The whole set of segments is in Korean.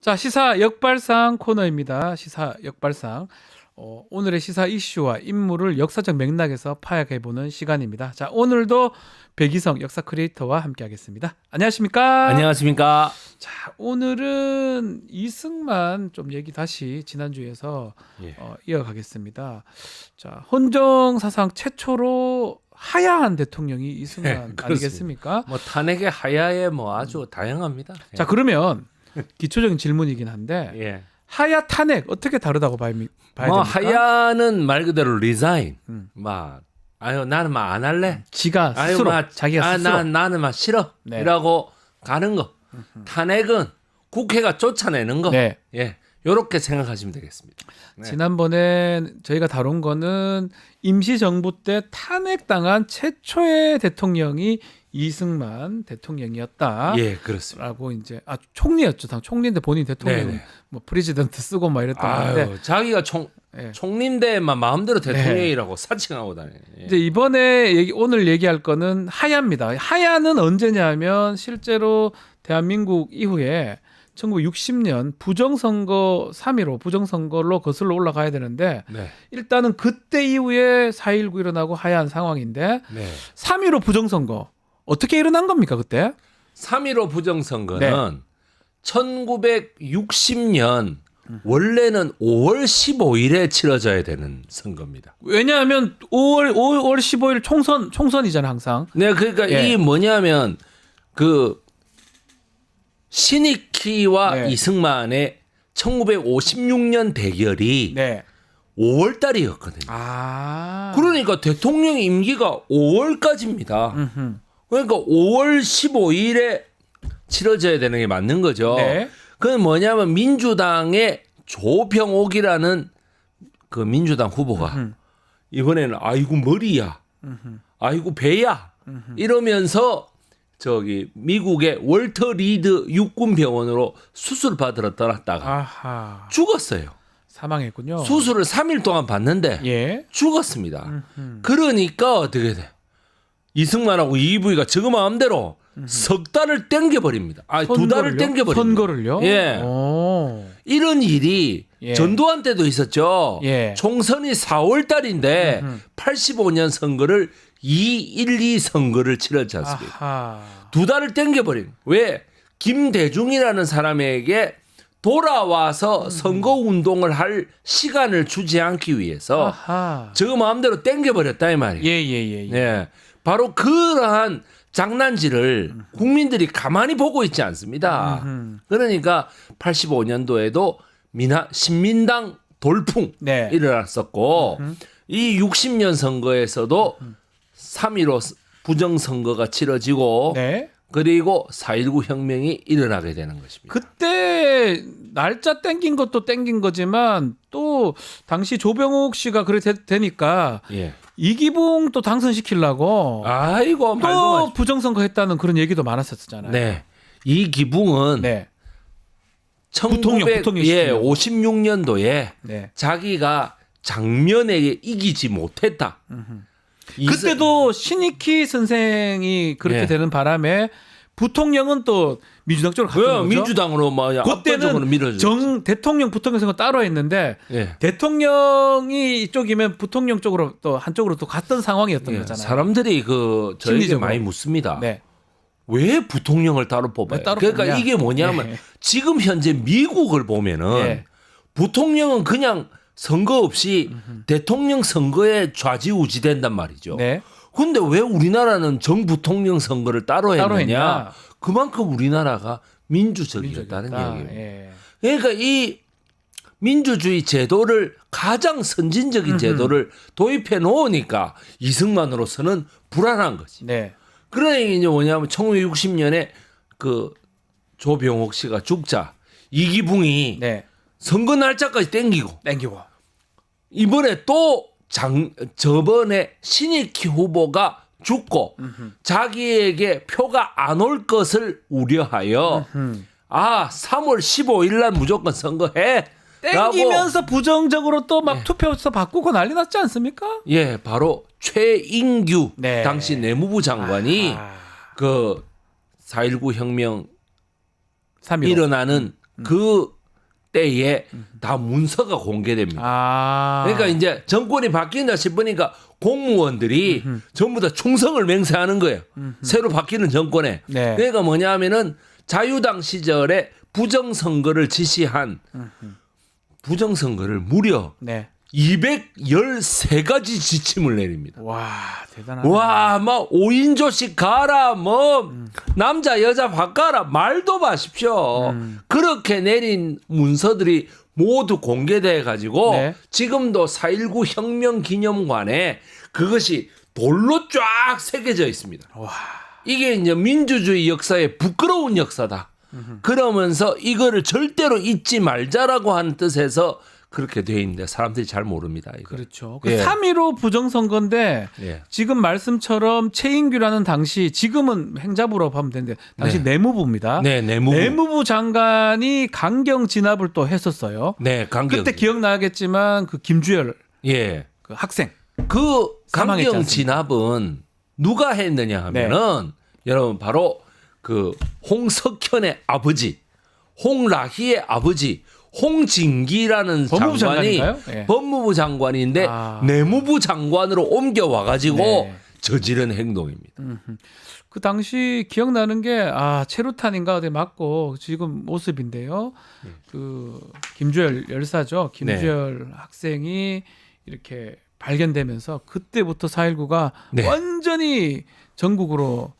자, 시사 역발상 코너입니다. 시사 역발상. 오늘의 시사 이슈와 인물을 역사적 맥락에서 파악해보는 시간입니다. 자, 오늘도 백이성 역사 크리에이터와 함께하겠습니다. 안녕하십니까? 안녕하십니까? 자, 오늘은 이승만 좀 얘기 다시 지난주에서 이어가겠습니다. 자, 헌정 사상 최초로 하야한 대통령이 이승만 아니겠습니까? 뭐 탄핵의 하야에 뭐 아주 다양합니다. 자, 그러면 기초적인 질문이긴 한데 예. 하야 탄핵 어떻게 다르다고 봐야 뭐 됩니까? 하야는 말 그대로 리자인. 막 아유 나는 막 안 할래. 지가 아유 스스로 막 자기가 스스로 나는 막 싫어. 네. 이라고 가는 거. 탄핵은 국회가 쫓아내는 거. 네. 예. 요렇게 생각하시면 되겠습니다. 네. 지난번에 저희가 다룬 거는 임시정부 때 탄핵당한 최초의 대통령이 이승만 대통령이었다. 예, 그렇습니다. 라고 이제 총리였죠. 당 총리인데 본인 대통령 네네. 뭐 프레지던트 쓰고 막 이랬던 건데 아유, 자기가 예. 총리인데만 마음대로 대통령이라고 사칭하고 다녀요. 예. 이제 이번에 오늘 얘기할 거는 하야입니다. 하야는 언제냐면 실제로 대한민국 이후에 1960년 부정선거 3.15 부정선거로 거슬러 올라가야 되는데 네. 일단은 그때 이후에 4.19 일어나고 하야한 상황인데 네. 3.15 부정선거 어떻게 일어난 겁니까 그때? 3.15 부정선거는 네. 1960년 원래는 5월 15일에 치러져야 되는 선거입니다. 왜냐하면 5월 15일 총선이잖아요 항상. 네, 그러니까 예. 이 뭐냐면 그 신익희와 네. 이승만의 1956년 대결이 네. 5월 달이었거든요. 아. 그러니까 대통령 임기가 5월까지입니다. 음흠. 그러니까 5월 15일에 치러져야 되는 게 맞는 거죠. 네. 그건 뭐냐면 민주당의 조병옥이라는 그 민주당 후보가 이번에는 아이고 머리야, 아이고 배야 이러면서 저기 미국의 월터 리드 육군 병원으로 수술 받으러 떠났다가 아하. 죽었어요. 사망했군요. 수술을 3일 동안 받는데 예. 죽었습니다. 그러니까 어떻게 돼? 이승만하고 이부이가 저거 마음대로 석 달을 땡겨버립니다. 두 달을 땡겨버립니다. 선거를요? 예. 오. 이런 일이 예. 전두환 때도 있었죠. 예. 총선이 4월 달인데 85년 선거를 2.12 선거를 치렀지 않습니까? 아하. 두 달을 땡겨버린. 왜? 김대중이라는 사람에게 돌아와서 선거 운동을 할 시간을 주지 않기 위해서 아하. 저 마음대로 땡겨버렸다 이 말이에요. 예. 예. 바로 그러한 장난질을 국민들이 가만히 보고 있지 않습니다. 그러니까 85년도에도 신민당 돌풍 네. 일어났었고 이 60년 선거에서도 3.15 부정선거가 치러지고 네. 그리고 4.19 혁명이 일어나게 되는 것입니다. 그때 날짜 땡긴 것도 땡긴 거지만 또 당시 조병옥 씨가 그래 되니까 예. 이기붕 또 당선시키려고 아이고 말도 또 마십시오. 부정선거 했다는 그런 얘기도 많았었잖아요. 네. 이 기붕은 네. 1956년도에 네. 자기가 장면에 이기지 못했다. 그때도 신익희 선생이 그렇게 예. 되는 바람에 부통령은 또 민주당 쪽으로 갔던 거죠. 민주당으로 막 압도적으로 밀어줘. 그때는 대통령 부통령 선거 따로 했는데 예. 대통령이 이쪽이면 부통령 쪽으로 또 한쪽으로 또 갔던 상황이었던 예. 거잖아요. 사람들이 저에게 심리적으로. 많이 묻습니다. 네. 왜 부통령을 따로 뽑아요? 왜 따로 그러니까 뽑냐? 이게 뭐냐면 네. 지금 현재 미국을 보면은 네. 부통령은 그냥 선거 없이 대통령 선거에 좌지우지된단 말이죠. 네. 근데 왜 우리나라는 정부통령 선거를 따로 따로 했느냐? 했냐? 그만큼 우리나라가 민주적이었다는 민주적이었다. 얘기예요. 예. 그러니까 이 민주주의 제도를 가장 선진적인 제도를 도입해 놓으니까 이승만으로서는 불안한 거지. 네. 그러니까 이제 뭐냐면 1960년에 그 조병옥 씨가 죽자 이기붕이 네. 선거 날짜까지 땡기고 땡기고. 이번에 또 저번에 신익희 후보가 죽고 자기에게 표가 안 올 것을 우려하여 3월 15일 날 무조건 선거해. 땡기면서 부정적으로 또 막 예. 투표서 바꾸고 난리 났지 않습니까? 예, 바로 최인규 네. 당시 내무부 장관이 아. 그 4.19 혁명 3.15. 일어나는 그 때에 다 문서가 공개됩니다. 아. 그러니까 이제 정권이 바뀐다 싶으니까 공무원들이 전부 다 충성을 맹세하는 거예요. 새로 바뀌는 정권에. 네. 그러니까 뭐냐 하면은 자유당 시절에 부정선거를 지시한 부정선거를 무려 네. 213가지 지침을 내립니다. 와, 대단하네. 와, 막 5인조씩 가라, 뭐 남자 여자 바꿔라 말도 마십시오. 그렇게 내린 문서들이 모두 공개돼 가지고 네. 지금도 4.19 혁명 기념관에 그것이 돌로 쫙 새겨져 있습니다. 와. 이게 이제 민주주의 역사의 부끄러운 역사다. 그러면서 이거를 절대로 잊지 말자라고 하는 뜻에서 그렇게 돼 있는데 사람들이 잘 모릅니다. 이거. 그렇죠. 그 예. 3.15 부정선거인데 예. 지금 말씀처럼 최인규라는 당시 지금은 행자부라고 하면 되는데 당시 네. 내무부입니다. 네, 내무부. 장관이 강경 진압을 또 했었어요. 네, 강경. 그때 기억나겠지만 그 김주열 예. 그 학생. 그 사망했지 강경 않습니까? 진압은 누가 했느냐 하면은 여러분 바로 그 홍석현의 아버지, 홍라희의 아버지, 홍진기라는 법무부 장관이 장관인가요? 예. 법무부 장관인데 아. 내무부 장관으로 옮겨와 가지고 네. 저지른 행동입니다. 그 당시 기억나는 게 체루탄인가 어디 맞고 지금 모습인데요. 그 김주열 열사죠. 김주열 학생이 이렇게 발견되면서 그때부터 4.19가 네. 완전히 전국으로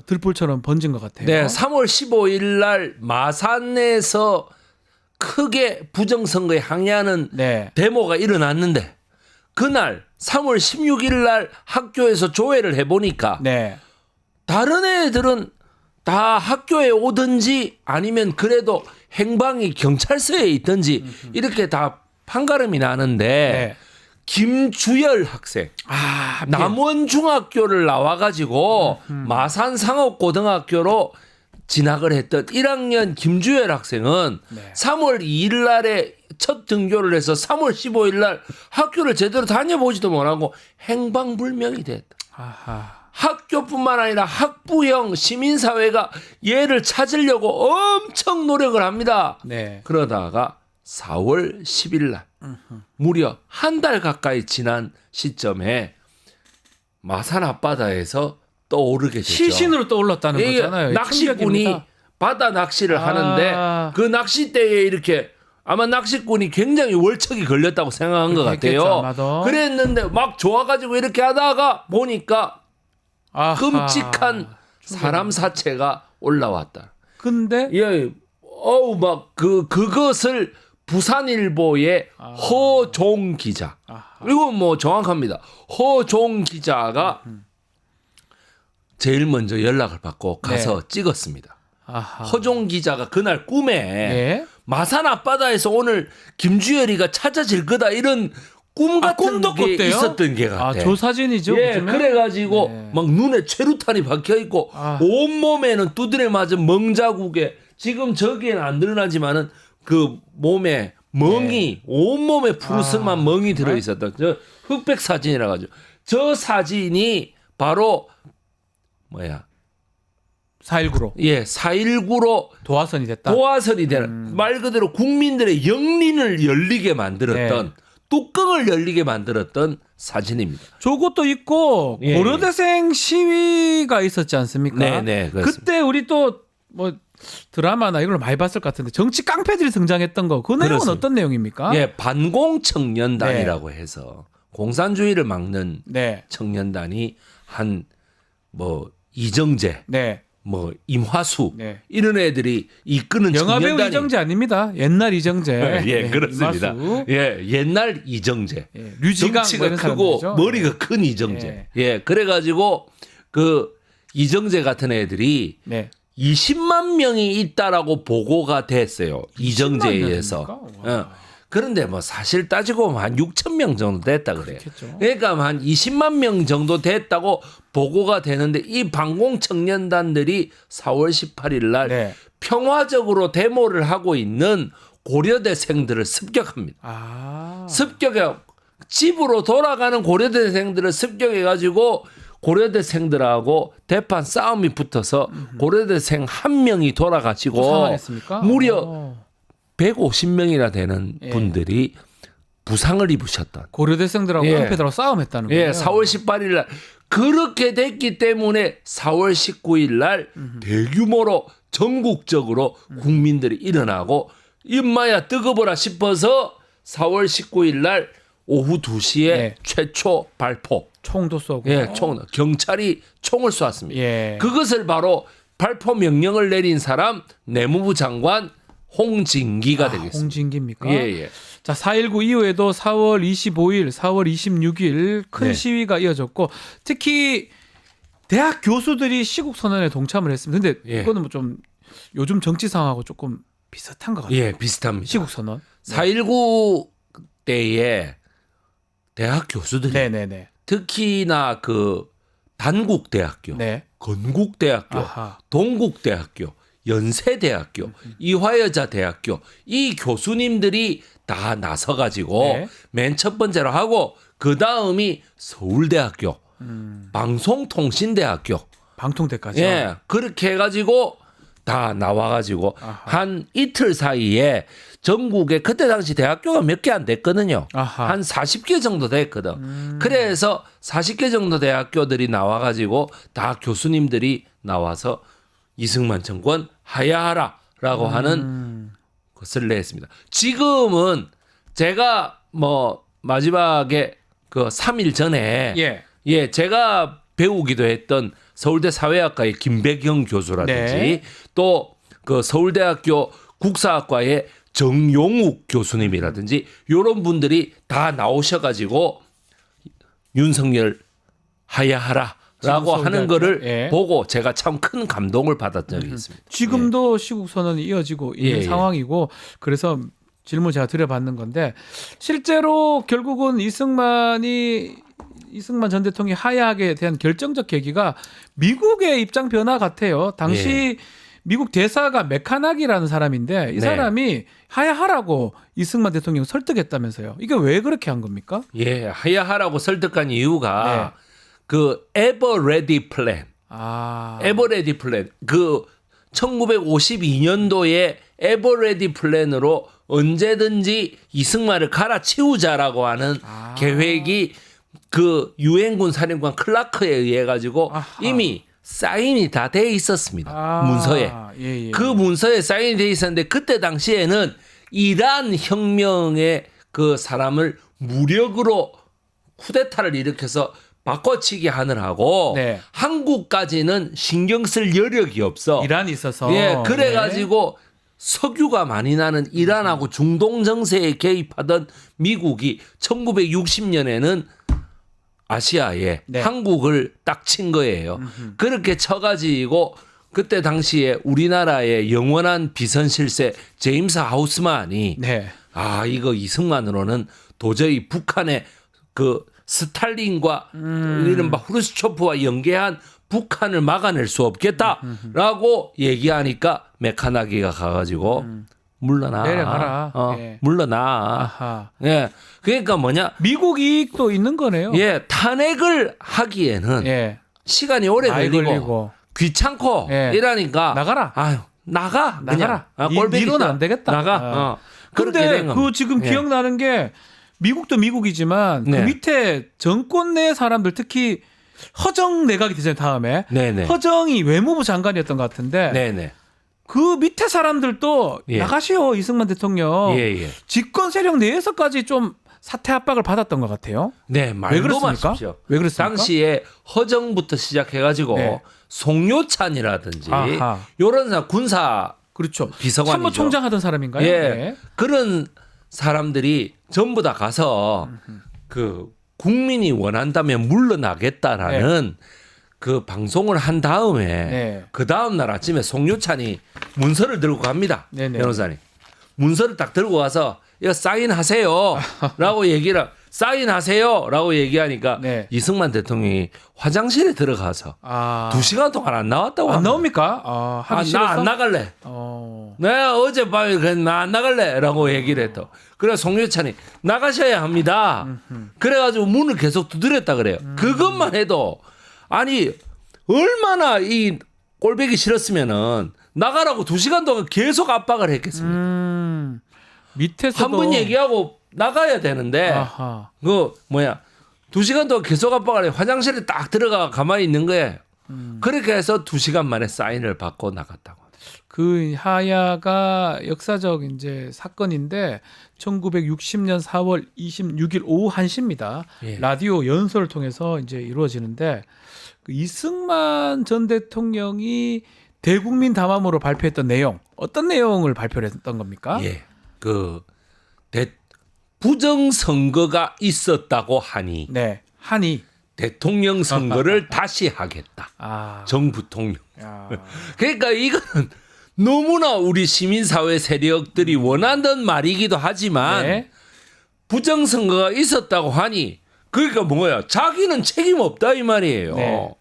들불처럼 번진 것 같아요. 네, 3월 15일 날 마산에서 크게 부정선거에 항의하는 네. 데모가 일어났는데 그날 3월 16일 날 학교에서 조회를 해보니까 네. 다른 애들은 다 학교에 오든지 아니면 그래도 행방이 경찰서에 있든지 이렇게 다 판가름이 나는데 네. 김주열 학생 남원중학교를 나와가지고 마산상업고등학교로 진학을 했던 1학년 김주열 학생은 네. 3월 2일 날에 첫 등교를 해서 3월 15일 날 학교를 제대로 다녀보지도 못하고 행방불명이 됐다. 아하. 학교뿐만 아니라 학부형 시민사회가 얘를 찾으려고 엄청 노력을 합니다. 네. 그러다가 4월 10일 날 무려 한 달 가까이 지난 시점에 마산 앞바다에서 떠오르게 되죠. 시신으로 떠올랐다는 이게 거잖아요. 낚시꾼이 충격입니다. 바다 낚시를 하는데 그 낚싯대에 이렇게 아마 낚시꾼이 굉장히 월척이 걸렸다고 생각한 것 그랬겠죠, 같아요. 아마도. 그랬는데 막 좋아가지고 이렇게 하다가 보니까 아하. 끔찍한 사람 사체가 올라왔다. 근데 예, 막 그것을 부산일보의 허종 기자. 그리고 뭐 정확합니다. 허종 기자가 제일 먼저 연락을 받고 가서 찍었습니다. 아하. 허종 기자가 그날 꿈에 예. 마산 앞바다에서 오늘 김주열이가 찾아질 거다 이런 꿈 같은 꿈도 게 꿨대요? 있었던 게 같아. 조사진이죠. 예, 요즘에? 그래가지고 네. 막 눈에 최루탄이 박혀 있고 온몸에는 두드려 맞은 멍자국에 지금 저기에는 안 드러나지만은 그 몸에 멍이 온몸에 푸르스름한 멍이 들어 있었던 저 흑백 사진이라 가지고 저 사진이 바로 4.19로 4.19로 도화선이 됐다. 도화선이 되는 말 그대로 국민들의 영린을 열리게 만들었던 네. 뚜껑을 열리게 만들었던 사진입니다. 저것도 있고 예, 고려대생 시위가 있었지 않습니까? 네, 그렇습니다. 그때 우리 또 뭐 드라마나 이걸 많이 봤을 것 같은데 정치 깡패들이 등장했던 거 그 내용은 그렇습니다. 어떤 내용입니까? 예, 반공청년단이라고 해서 공산주의를 막는 네. 청년단이 한 뭐 이정재, 네. 뭐 임화수 네. 이런 애들이 이끄는 영화배우 청년단이 이정재 아닙니다. 옛날 이정재. 예, 네, 그렇습니다. 이마수. 예, 옛날 이정재. 예, 류지강 뭐 덩치가 이런 크고 사람들이죠. 머리가 큰 이정재. 예, 그래가지고 그 이정재 같은 애들이 네. 20만 명이 있다라고 보고가 됐어요. 이정재에 의해서. 명입니까? 와. 그런데 뭐 사실 따지고 보면 한 6천 명 정도 됐다 그래요. 그렇겠죠. 그러니까 한 20만 명 정도 됐다고 보고가 되는데 이 반공 청년단들이 4월 18일 날 네. 평화적으로 데모를 하고 있는 고려대생들을 습격합니다. 습격해 집으로 돌아가는 고려대생들을 습격해 가지고 고려대생들하고 대판 싸움이 붙어서 고려대생 한 명이 돌아가시고 사망했습니까? 무려 150명이나 되는 예. 분들이 부상을 입으셨던. 고려대생들하고 예. 깡패들하고 싸움했다는 거예요. 예, 4월 18일 날 그렇게 됐기 때문에 4월 19일 날 대규모로 전국적으로 국민들이 일어나고 임마야 뜨거워라 싶어서 4월 19일 날 오후 2시에 예. 최초 발포. 총도 쏘고. 예, 경찰이 총을 쏘았습니다. 예. 그것을 바로 발포 명령을 내린 사람 내무부 장관 홍진기가 되겠습니다. 홍진기입니까? 예, 예. 자, 4.19 이후에도 4월 25일, 4월 26일 큰 네. 시위가 이어졌고 특히 대학 교수들이 시국 선언에 동참을 했습니다. 근데 예. 이거는 뭐 좀 요즘 정치 상황하고 조금 비슷한 것 같아요. 예, 비슷합니다. 시국 선언. 4.19 때에 대학 교수들이 네네네. 특히나 그 단국대학교, 네. 건국대학교, 아하. 동국대학교, 연세대학교, 이화여자대학교 이 교수님들이 다 나서가지고 네. 맨 첫 번째로 하고 그 다음이 서울대학교, 방송통신대학교, 방통대까지. 예 그렇게 해가지고 다 나와가지고 아하. 한 이틀 사이에 전국에 그때 당시 대학교가 몇 개 안 됐거든요. 아하. 한 40개 정도 됐거든. 그래서 40개 정도 대학교들이 나와가지고 다 교수님들이 나와서 이승만 정권 하야하라라고 하는 것을 냈습니다. 지금은 제가 뭐 마지막에 그 3일 전에 예. 제가 배우기도 했던 서울대 사회학과의 김배경 교수라든지 네. 또 그 서울대학교 국사학과의 정용욱 교수님이라든지 이런 분들이 다 나오셔가지고 윤석열 하야하라라고 하는 거를 예. 보고 제가 참 큰 감동을 받았던 적이 있습니다. 지금도 시국 선언이 이어지고 있는 예, 예. 상황이고 그래서 질문 제가 드려봤는 건데 실제로 결국은 이승만 전 대통령이 하야하게 대한 결정적 계기가 미국의 입장 변화 같아요. 당시 미국 대사가 메카나기라는 사람인데 이 네. 사람이 하야하라고 이승만 대통령 설득했다면서요. 이게 왜 그렇게 한 겁니까? 예, 하야하라고 설득한 이유가 네. 그 에버레디 플랜. 아, 에버레디 플랜. 그 1952년도에 에버레디 플랜으로 언제든지 이승만을 갈아치우자라고 하는 계획이 그 유엔군 사령관 클라크에 의해 가지고 아하. 이미 사인이 다 돼 있었습니다. 문서에. 예. 그 문서에 사인이 돼 있었는데 그때 당시에는 이란 혁명의 그 사람을 무력으로 쿠데타를 일으켜서 바꿔치기 하느라고 네. 한국까지는 신경 쓸 여력이 없어. 이란이 있어서 예, 그래가지고 석유가 많이 나는 이란하고 중동 정세에 개입하던 미국이 1960년에는 아시아에 네. 한국을 딱 친 거예요. 그렇게 쳐가지고 그때 당시에 우리나라의 영원한 비선실세 제임스 하우스만이 네. 이거 이승만으로는 도저히 북한의 그 스탈린과 이른바 후르츠초프와 연계한 북한을 막아낼 수 없겠다라고 얘기하니까 메카나기가 가가지고 물러나. 내려가라. 예. 물러나. 아하. 예. 그러니까 뭐냐. 미국 이익도 있는 거네요. 예. 탄핵을 하기에는 예. 시간이 오래 많이 걸리고, 걸리고. 귀찮고 예. 이러니까 나가라. 아유, 나가라. 그냥. 꼴보기 니로는 싫어. 안 되겠다. 나가. 그렇게 근데 된 겁니다. 그 지금 예. 기억나는 게 미국도 미국이지만 네. 그 밑에 정권 내 사람들 특히 허정 내각이 되잖아요. 다음에 네네. 허정이 외무부 장관이었던 것 같은데 네네. 그 밑에 사람들도 예. 나가시오 이승만 대통령 예. 집권 세력 내에서까지 좀 사퇴 압박을 받았던 것 같아요. 네, 왜 말도 그렇습니까? 마십시오. 왜 그렇습니까? 당시에 허정부터 시작해가지고 네. 송요찬이라든지 아하. 요런 사람 군사 그렇죠. 비서관이죠. 참모총장 하던 사람인가요? 예, 네. 그런 사람들이 전부 다 가서 그 국민이 원한다면 물러나겠다라는 그 방송을 한 다음에 네. 그 다음 날 아침에 송요찬이 문서를 들고 갑니다. 네네. 변호사님 문서를 딱 들고 와서 이거 사인하세요라고 얘기를 사인하세요라고 얘기하니까 네. 이승만 대통령이 화장실에 들어가서 2시간 동안 안 나왔다고 안 합니다. 나옵니까? 하기 싫어서? 나 안 나갈래. 내가 어젯밤에 나 안 나갈래라고 얘기를 했다. 그래 송유찬이 나가셔야 합니다. 그래가지고 문을 계속 두드렸다 그래요. 그것만 해도 아니 얼마나 이 꼴보기 싫었으면은 나가라고 2시간 동안 계속 압박을 했겠습니까? 밑에서도 한 번 얘기하고 나가야 되는데 아하. 그 뭐야 2시간 동안 계속 압박을 해 화장실에 딱 들어가 가만히 있는 거예요. 그렇게 해서 2시간 만에 사인을 받고 나갔다고. 그 하야가 역사적 이제 사건인데 1960년 4월 26일 오후 1시입니다. 예. 라디오 연설을 통해서 이제 이루어지는데 그 이승만 전 대통령이 대국민 담화문으로 발표했던 내용 어떤 내용을 발표를 했던 겁니까? 예. 그 부정 선거가 있었다고 하니 네. 한이 대통령 선거를 다시 하겠다. 아. 정 부통령. 야. 그러니까 이거는 너무나 우리 시민사회 세력들이 원하던 말이기도 하지만 네. 부정선거가 있었다고 하니 그러니까 뭐야 자기는 책임 없다 이 말이에요. 네.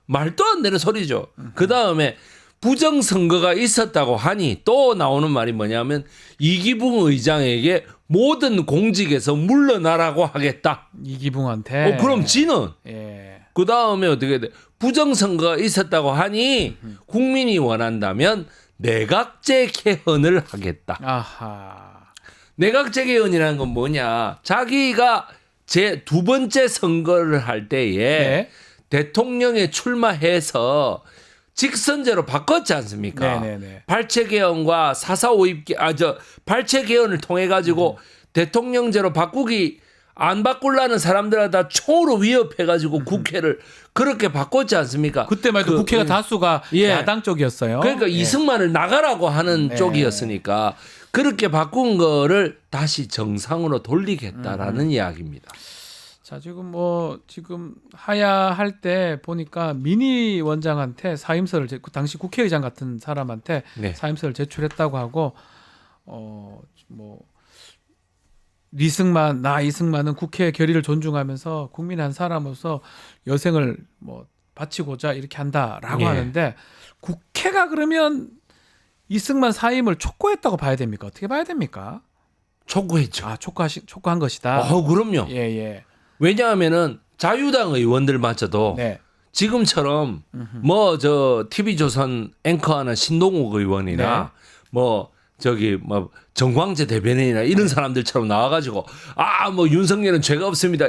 말도 안 되는 소리죠. 그다음에 부정선거가 있었다고 하니 또 나오는 말이 뭐냐면 이기붕 의장에게 모든 공직에서 물러나라고 하겠다. 이기붕한테. 그럼 지는 예. 그다음에 어떻게 돼? 부정선거가 있었다고 하니 국민이 원한다면 내각제 개헌을 하겠다. 아하. 내각제 개헌이라는 건 뭐냐? 자기가 제 두 번째 선거를 할 때에 네. 대통령에 출마해서 직선제로 바꿨지 않습니까? 네네네. 발췌 개헌과 4.4.5입 발췌 개헌을 통해 가지고 대통령제로 바꾸기 안 바꾸려는 사람들을 다 총으로 위협해 가지고 국회를 그렇게 바꿨지 않습니까? 그때만 해도 국회가 다수가 예. 야당 쪽이었어요. 그러니까 예. 이승만을 나가라고 하는 네. 쪽이었으니까 그렇게 바꾼 거를 다시 정상으로 돌리겠다라는 이야기입니다. 자, 지금 하야할 때 보니까 민희 원장한테 사임서를 그 당시 국회의장 같은 사람한테 네. 사임서를 제출했다고 하고 이승만은 국회의 결의를 존중하면서 국민 한 사람으로서 여생을 바치고자 이렇게 한다라고 예. 하는데 국회가 그러면 이승만 사임을 촉구했다고 봐야 됩니까? 어떻게 봐야 됩니까? 촉구했죠. 아, 촉구한 것이다. 그럼요. 예, 예. 왜냐하면은 자유당 의원들마저도 네. 지금처럼 TV조선 앵커하는 신동욱 의원이나 정광재 대변인이나 이런 사람들처럼 나와가지고 윤석열은 죄가 없습니다.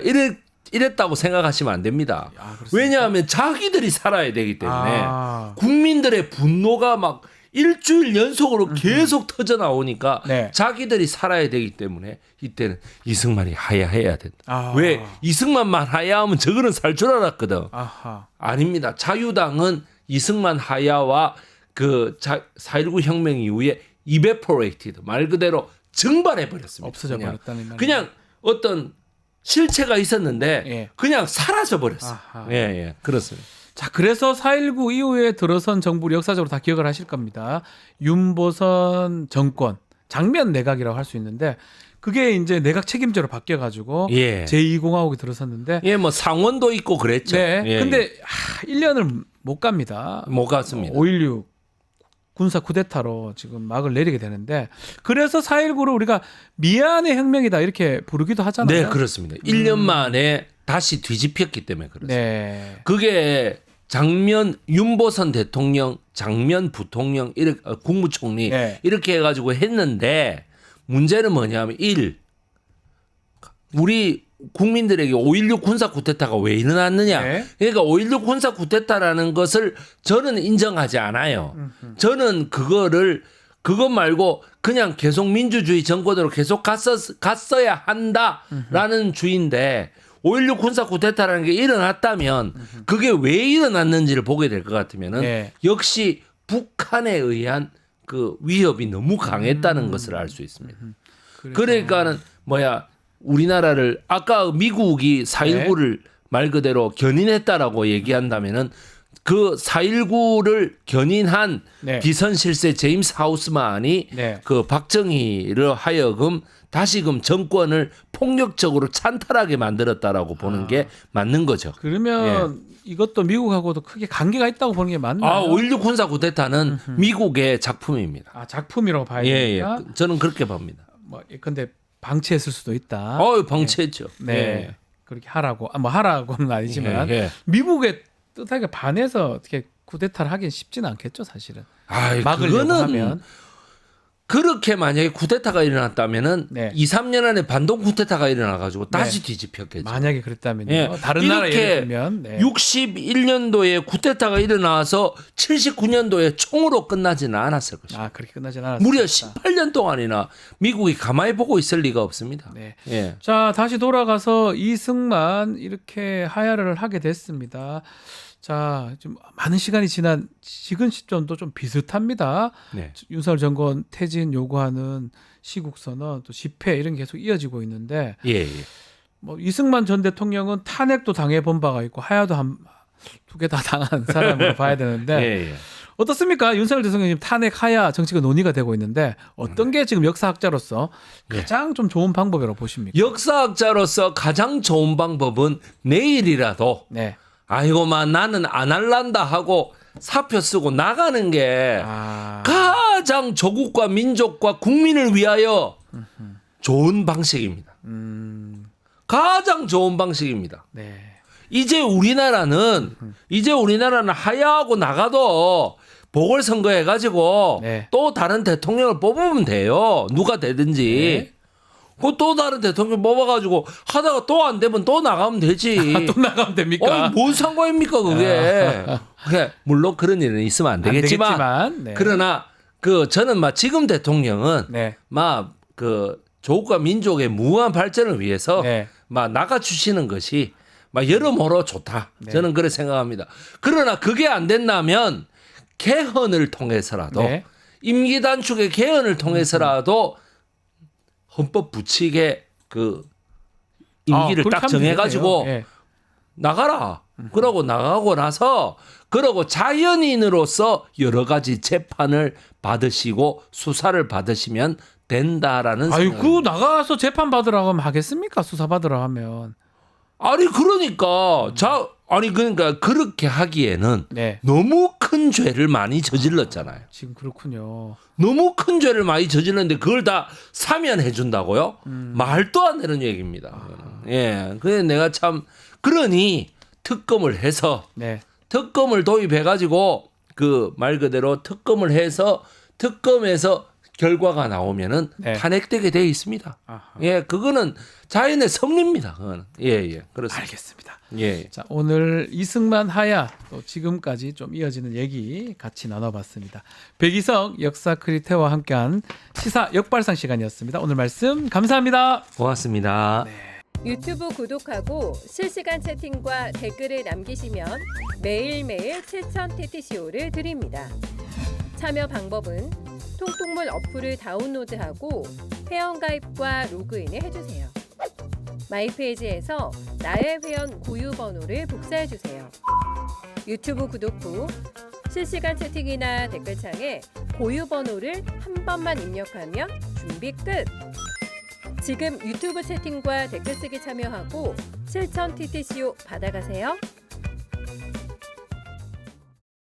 이랬다고 생각하시면 안 됩니다. 그렇습니까? 왜냐하면 자기들이 살아야 되기 때문에 아. 국민들의 분노가 막 일주일 연속으로 계속 터져 나오니까 네. 자기들이 살아야 되기 때문에 이때는 이승만이 하야해야 된다. 아. 왜 이승만만 하야하면 저거는 살 줄 알았거든. 아하. 아닙니다. 자유당은 이승만 하야와 그 4.19 혁명 이후에 evaporated 말 그대로 증발해 버렸습니다. 없어져 버렸다는 말이에요. 그냥 어떤 실체가 있었는데 예. 그냥 사라져 버렸어요. 아하. 예, 그렇습니다. 자, 그래서 4.19 이후에 들어선 정부를 역사적으로 다 기억을 하실 겁니다. 윤보선 정권, 장면 내각이라고 할 수 있는데 그게 이제 내각 책임제로 바뀌어가지고 예. 제2공화국이 들어섰는데 상원도 있고 그랬죠. 네. 예, 근데 1년을 못 갑니다. 못 갔습니다. 5.16 군사 쿠데타로 지금 막을 내리게 되는데 그래서 4.19를 우리가 미안의 혁명이다 이렇게 부르기도 하잖아요. 네, 그렇습니다. 1년 만에 다시 뒤집혔기 때문에 그렇습니다. 네. 그게 윤보선 대통령, 장면 부통령, 국무총리 네. 이렇게 해가지고 했는데 문제는 뭐냐면 우리 국민들에게 5.16 군사 쿠데타가 왜 일어났느냐. 네. 그러니까 5.16 군사 쿠데타라는 것을 저는 인정하지 않아요. 저는 그것 말고 그냥 계속 민주주의 정권으로 계속 갔어야 한다라는 주의인데 5.16 군사 쿠데타라는 게 일어났다면 그게 왜 일어났는지를 보게 될 것 같으면은 네. 역시 북한에 의한 그 위협이 너무 강했다는 것을 알 수 있습니다. 그러니까는 우리나라를 아까 미국이 4.19를 말 그대로 견인했다라고 얘기한다면은 그 4.19를 견인한 네. 비선실세 제임스 하우스만이 네. 그 박정희를 하여금 다시금 정권을 폭력적으로 찬탈하게 만들었다라고 보는 게 맞는 거죠. 그러면 이것도 미국하고도 크게 관계가 있다고 보는 게 맞나요? 5.16 군사 쿠데타는 미국의 작품입니다. 작품이라고 봐야 예, 됩니까? 저는 그렇게 봅니다. 근데 방치했을 수도 있다. 방치했죠. 네. 예. 그렇게 하라고는 아니지만 예. 미국의 뜻하게 반해서 어떻게 쿠데타를 하긴 쉽지는 않겠죠, 사실은. 막으려고 그거는 하면. 그렇게 만약에 쿠데타가 일어났다면은 네. 2, 3년 안에 반동 쿠데타가 일어나가지고 다시 네. 뒤집혔겠죠. 만약에 그랬다면요. 예. 다른 나라 이렇게 예를 들면 네. 61년도에 쿠데타가 일어나서 79년도에 총으로 끝나지는 않았을 것입니다. 그렇게 끝나진 않았습니다. 무려 18년 동안이나 미국이 가만히 보고 있을 리가 없습니다. 네. 예. 자, 다시 돌아가서 이승만 이렇게 하야를 하게 됐습니다. 자, 좀 많은 시간이 지난 지금 시점도 좀 비슷합니다. 네. 윤석열 정권 퇴진 요구하는 시국선언 또 집회 이런 게 계속 이어지고 있는데 예, 예. 뭐 이승만 전 대통령은 탄핵도 당해 본 바가 있고 하야도 두 개 다 당한 사람으로 봐야 되는데 예, 예. 어떻습니까? 윤석열 대통령 지금 탄핵 하야 정치가 논의가 되고 있는데 어떤 게 지금 역사학자로서 가장 좀 좋은 방법이라고 보십니까? 역사학자로서 가장 좋은 방법은 내일이라도 네. 아이고만 나는 안 할란다 하고 사표 쓰고 나가는 게 가장 조국과 민족과 국민을 위하여 좋은 방식입니다. 가장 좋은 방식입니다. 네. 이제 우리나라는 하야하고 나가도 보궐선거 해가지고 네. 또 다른 대통령을 뽑으면 돼요. 누가 되든지. 네. 그 또 다른 대통령 뽑아가지고 하다가 또 안 되면 또 나가면 되지. 또 나가면 됩니까? 뭔 상관입니까 그게. 그게 물론 그런 일은 있으면 안 되겠지만, 네. 그러나 저는 지금 대통령은 네. 조국과 민족의 무한 발전을 위해서 네. 나가 주시는 것이 여러모로 좋다. 네. 저는 그렇게 생각합니다. 그러나 그게 안 된다면 개헌을 통해서라도 네. 임기 단축의 개헌을 통해서라도 헌법 부칙의 임기를 그렇게 딱 하면 정해가지고 되겠네요. 예. 나가라. 그러고 나가고 나서 그러고 자연인으로서 여러 가지 재판을 받으시고 수사를 받으시면 된다라는 생각. 그 나가서 재판 받으라고 하면 하겠습니까? 수사 받으라고 하면. 그러니까 그렇게 하기에는 네. 너무 큰 죄를 많이 저질렀잖아요. 지금 그렇군요. 너무 큰 죄를 많이 저질렀는데 그걸 다 사면해 준다고요? 말도 안 되는 얘기입니다. 예. 그래서 내가 그러니 특검을 해서 네. 특검을 도입해 가지고 말 그대로 특검을 해서 특검에서 결과가 나오면은 네. 탄핵되게 돼 있습니다. 아하. 예, 그거는 자연의 섭리입니다. 그거는. 예, 그렇습니다. 알겠습니다. 예. 자, 오늘 이승만 하야 또 지금까지 좀 이어지는 얘기 같이 나눠봤습니다. 백이성 역사 크리테와 함께한 시사 역발상 시간이었습니다. 오늘 말씀 감사합니다. 고맙습니다. 유튜브 구독하고 실시간 채팅과 댓글을 남기시면 매일매일 7,000TTCO를 드립니다. 참여 방법은 통통물 어플을 다운로드하고 회원가입과 로그인을 해주세요. 마이페이지에서 나의 회원 고유 번호를 복사해주세요. 유튜브 구독 후 실시간 채팅이나 댓글창에 고유 번호를 한 번만 입력하면 준비 끝! 지금 유튜브 채팅과 댓글 쓰기 참여하고 7,000TTCO 받아가세요.